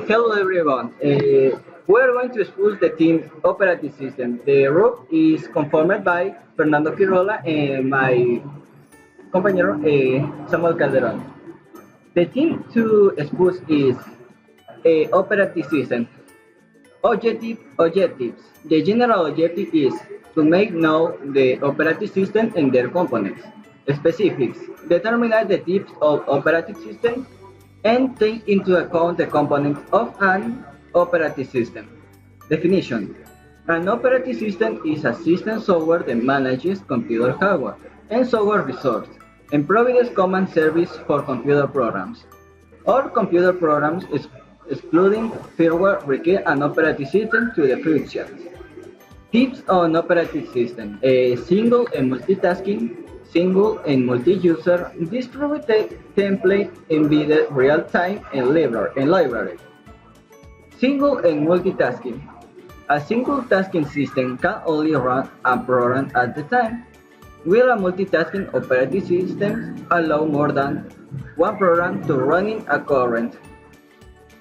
Hello everyone. We are going to expose the team operating system. The group is conformed by Fernando Quirola and my compañero Samuel Calderon. The team to expose is operating system. Objectives. The general objective is to make known the operating system and their components. Specifics. Determine the types of operating system and take into account the components of an operating system. Definition. An operating system is a system software that manages computer hardware and software resources and provides command service for computer programs. All computer programs, excluding firmware, require an operating system to the function. Tips on operating system: single and multitasking, single and multi-user, distributed template, embedded real-time, and library. Single and multitasking. A single tasking system can only run a program at a time, while a multitasking operating system allows more than one program to run in a current.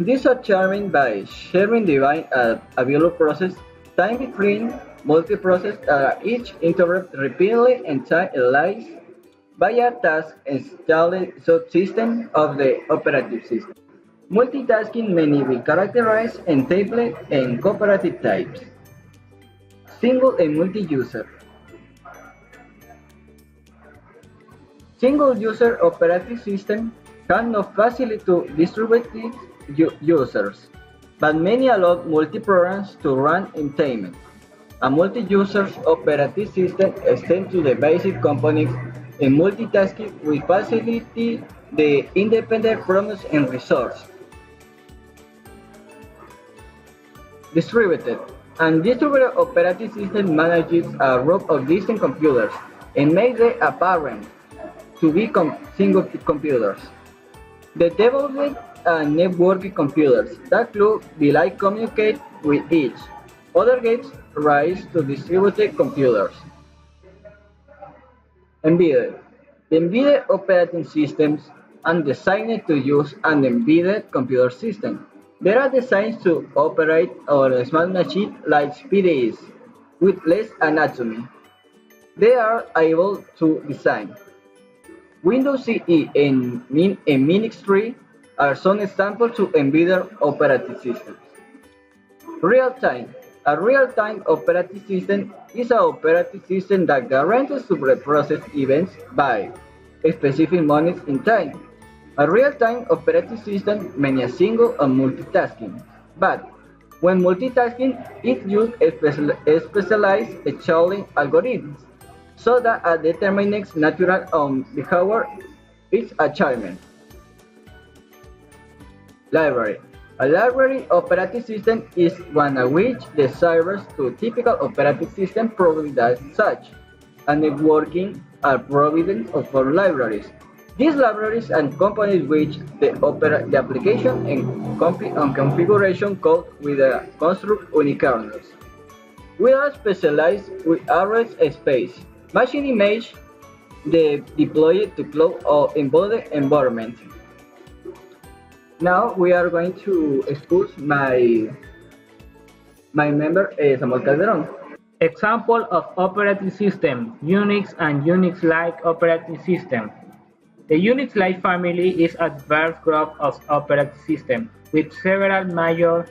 These are charming by sharing divine available process time between multi-process each interrupt repeatedly and time elapsed by a task installed subsystem of the operative system. Multitasking may be characterized in template and cooperative types. Single and multi-user. Single-user operating system cannot facilitate distributed users, but many allow multi-programs to run in tandem. A multi-user operating system extends to the basic components and multitasking will facilitate the independent programs and resources. Distributed. An distributed operating system manages a group of distinct computers and makes them apparent to be single computers. The development and networking computers that could be like communicate with each other gives rise to distributed computers. Embedded. The embedded operating systems are designed to use an embedded computer system. They are designed to operate on a small machine like PDEs with less anatomy. They are able to design. Windows CE and Minix 3 are some examples to embedded operating systems. Real-time. A real-time operating system is an operating system that guarantees to reprocess events by specific moments in time. A real-time operating system means a single and multitasking, but when multitasking, it uses specialized scheduling algorithms so that it determines natural behavior is achievement. Library. A library operating system is one in which the servers to typical operating system provide as such, and networking are provided for libraries. These libraries and components which the application and configuration code with a construct unikernels. We are specialized with address space, machine image, the deployed to cloud or embodied environment. Now we are going to expose my member Samuel Calderon. Example of operating system: Unix and Unix-like operating system. The Unix-like family is a diverse group of operating systems with several major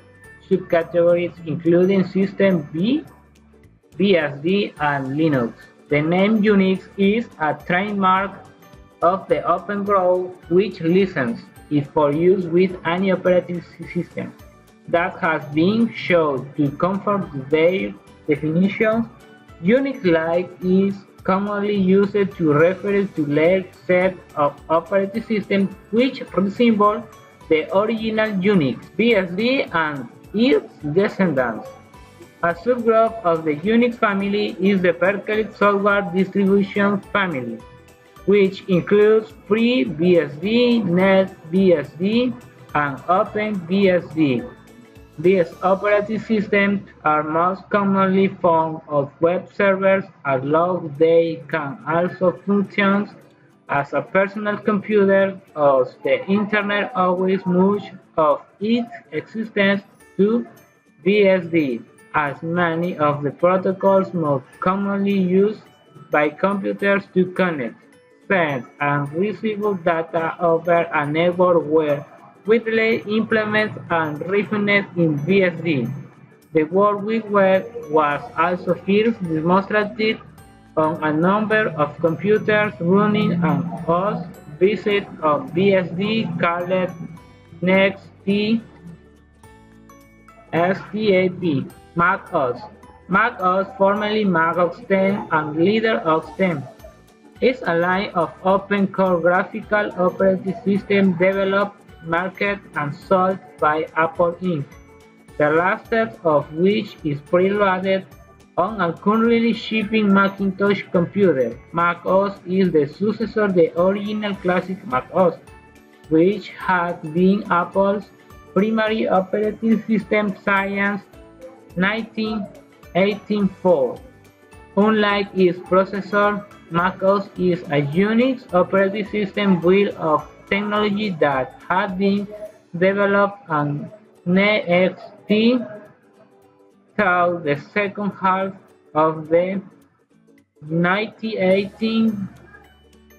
subcategories including System B, BSD, and Linux. The name Unix is a trademark of the open group which license it for use with any operating system that has been shown to conform to their definitions. Unix-like is commonly used to refer to a set of operating systems which resemble the original Unix, BSD, and its descendants. A subgroup of the Unix family is the Berkeley software distribution family, which includes FreeBSD, NetBSD, and OpenBSD. These operating systems are most commonly found on web servers, although they can also function As a personal computer owes the Internet owes much of its existence to BSD, as many of the protocols most commonly used by computers to connect, send, and receive data over a network were widely implemented and refined in BSD. The World Wide Web was also first demonstrated on a number of computers running an OS based on BSD called NeXT STAP, Mac OS. Mac OS, formerly Mac OS X and Leader OS X, is a line of open-core graphical operating system developed, marketed, and sold by Apple Inc., the latest of which is preloaded on a currently shipping Macintosh computer. Mac OS is the successor of the original classic Mac OS, which had been Apple's primary operating system since 1984. Unlike its predecessor, Mac OS is a Unix operating system built of technology that had been developed on NeXT through the second half of the 1980s,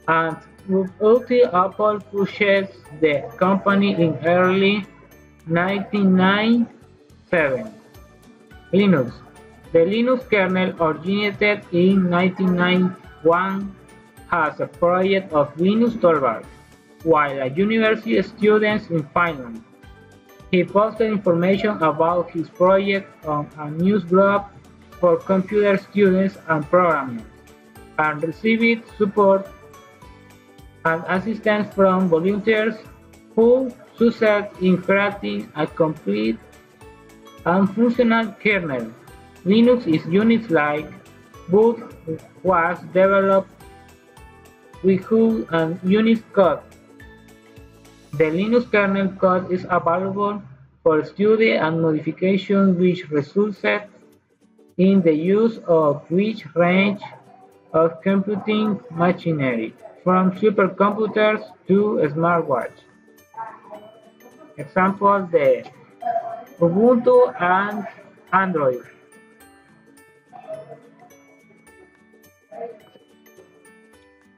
and until Apple purchased the company in early 1997. Linux. The Linux kernel originated in 1991 as a project of Linus Torvalds while a university student in Finland. He posted information about his project on a news blog for computer students and programmers, and received support and assistance from volunteers who succeeded in creating a complete and functional kernel. Linux is Unix-like, but was developed with Who and Unix code. The Linux kernel code is available for study and modification, which resulted in the use of wide range of computing machinery, from supercomputers to smartwatches. Example: the Ubuntu and Android.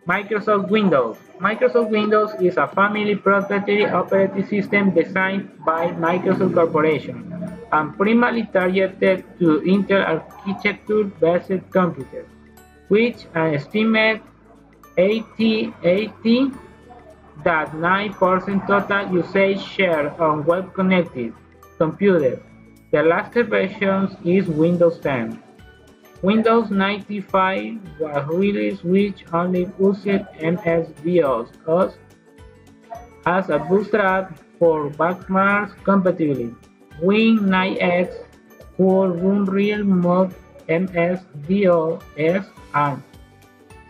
Microsoft Windows. Microsoft Windows is a family proprietary operating system designed by Microsoft Corporation and primarily targeted to Intel architecture-based computers, which an estimated 80.9% total usage share on web-connected computers. The latest version is Windows 10. Windows 95 was released, which only used MS-DOS as a bootstrap for backwards compatibility. Win 9X could run real mode MS-DOS and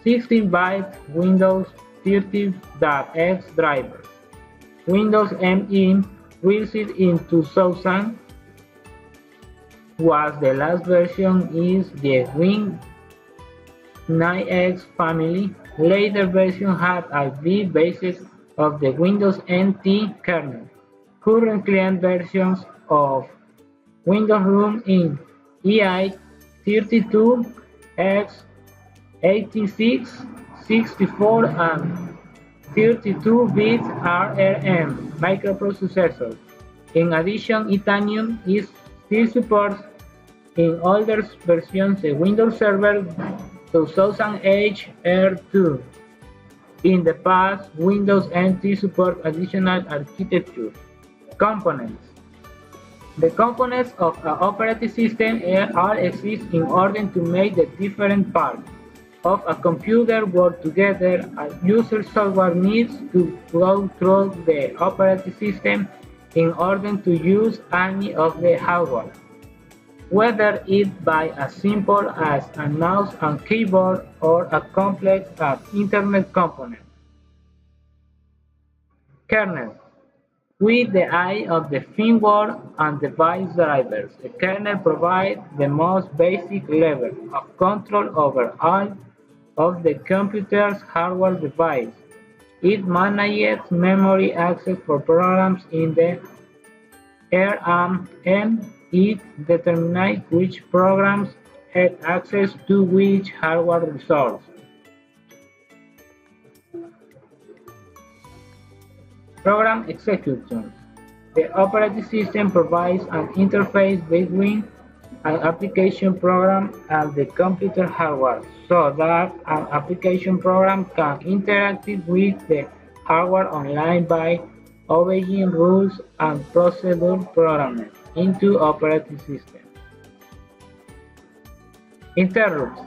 16-bit Windows 30.x drivers. Windows ME, released in 2000, was the last version is the Win 9X family. Later versions had a V basis of the Windows NT kernel. Current client versions of Windows run in EI 32X, 86, 64, and 32-bit ARM microprocessors. In addition, Itanium is still supports in older versions the Windows Server 2008 R2. In the past, Windows NT supports additional architecture components. The components of an operating system all exist in order to make the different parts of a computer work together. A user software needs to go through the operating system in order to use any of the hardware, whether it by as simple as a mouse and keyboard or a complex internet component. Kernel. With the eye of the firmware and device drivers, the kernel provides the most basic level of control over all of the computer's hardware devices. It manages memory access for programs in the RAM and it determines which programs have access to which hardware resource. Program execution. The operating system provides an interface between an application program and the computer hardware so that an application program can interact with the hardware online by obeying rules and procedures programmed into operating system. Interrupts.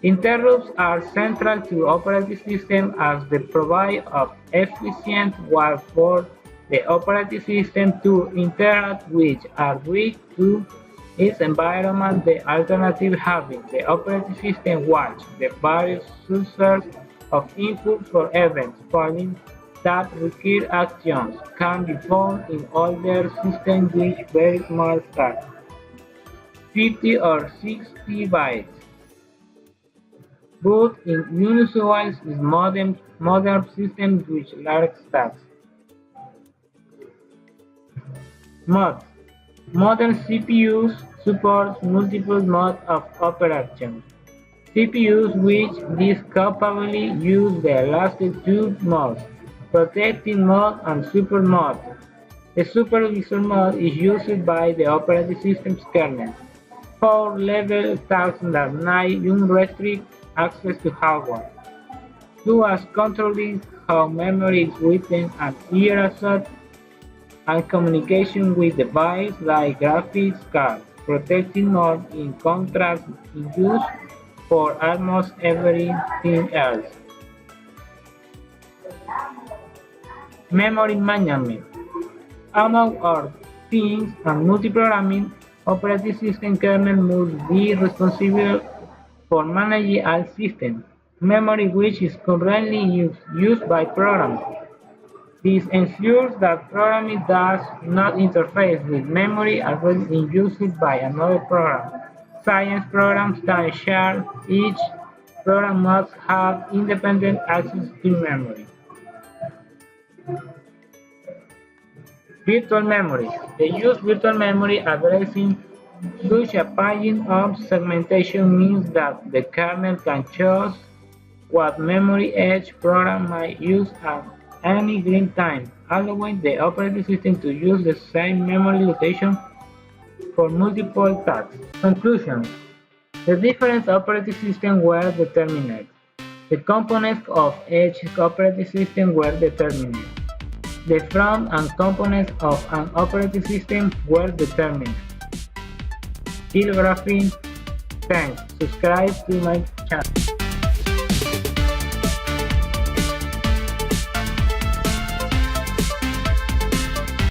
Interrupts are central to operating system as they provide an efficient way for the operating system to interact with or reach to its environment. The alternative having the operating system watch the various sources of input for events falling that require actions can be found in older systems with very small stacks, 50 or 60 bytes. But in unusual is modern systems with large stacks. Modes. Modern CPUs support multiple modes of operation. CPUs with this capability use the last two modes, protecting mode and super mode. The supervisor mode is used by the operating system's kernel for level tasks that unrestricted access to hardware, such as controlling how memory is written and erased, and communication with devices like graphics cards. Protecting mode in contrast is used for almost everything else. Memory management. Among other things and multiprogramming, operating system kernel must be responsible for managing all systems memory which is currently used by programs. This ensures that programming does not interface with memory already in use by another program. Science programs can share. Each program must have independent access to memory. Virtual memory. The use virtual memory addressing such a pattern of segmentation means that the kernel can choose what memory each program might use at any given time, allowing the operating system to use the same memory location for multiple tasks. Conclusion. The different operating systems were determined. The components of each operating system were determined. The front and components of an operating system were determined. Bibliography. Thanks. Subscribe to my channel.